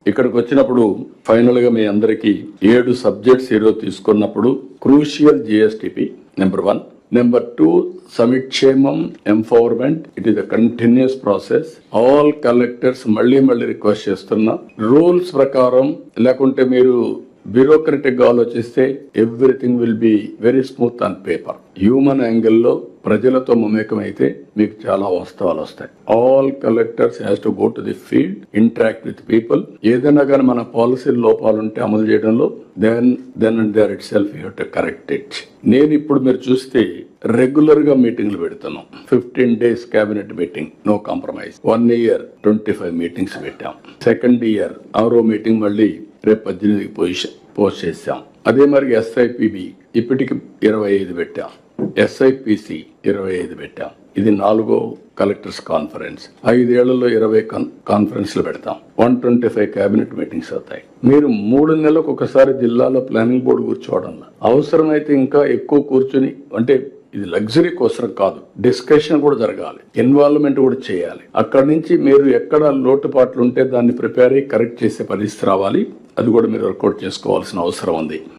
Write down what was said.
ఇక్కడికి వచ్చినప్పుడు ఫైనల్ గా మీ అందరికి 7 సబ్జెక్ట్స్ ఈరోజు తీసుకున్నప్పుడు క్రూషియల్ జిఎస్టిపి నెంబర్ 1. నెంబర్ 2, సమిక్షేమం empowerment. It is a continuous process. All collectors మళ్ళీ రిక్వెస్ట్ చేస్తున్నా, రూల్స్ ప్రకారం లేకుంటే మీరు బ్యూరోక్రటిక్ గా ఆలోచిస్తే everything will be very smooth on paper. Human యాంగిల్లో ప్రజలతో మమేకమైతే మీకు చాలా వాస్తవాలు వస్తాయి. All collectors has to go to the field, interact with people. ఏదైనా కానీ మన పాలసీ లోపాలుంటే అమలు చేయడంలో then and there itself you have to correct it. నేను ఇప్పుడు మీరు చూస్తే రెగ్యులర్ గా మీటింగ్లు పెడుతున్నాం. 15 days cabinet meeting, no compromise. 1 year 25 meetings పెట్టాం. సెకండ్ ఇయర్ 6వ మీటింగ్ మళ్ళీ రేపు 18కి పోస్ట్ చేశాం. అదే మరి SIPB ఇప్పటికి 25 పెట్టాం. SIPC 25 పెట్టాం. ఇది 4వ కలెక్టర్స్ కాన్ఫరెన్స్. 5 ఏళ్లలో 20 కాన్ఫరెన్స్లు పెడతాం. 125 క్యాబినెట్ మీటింగ్స్ అవుతాయి. మీరు 3 నెలలకు ఒకసారి జిల్లాలో ప్లానింగ్ బోర్డు కూర్చోవడంలో అవసరమైతే ఇంకా ఎక్కువ కూర్చుని, అంటే ఇది లగ్జరీ కోసం కాదు, డిస్కషన్ కూడా జరగాలి, ఇన్వాల్వ్మెంట్ కూడా చేయాలి. అక్కడి నుంచి మీరు ఎక్కడ లోటుపాట్లు ఉంటే దాన్ని ప్రిపేర్ అయ్యి కరెక్ట్ చేసే పరిస్థితి రావాలి. అది కూడా మీరు వర్కౌట్ చేసుకోవాల్సిన అవసరం ఉంది.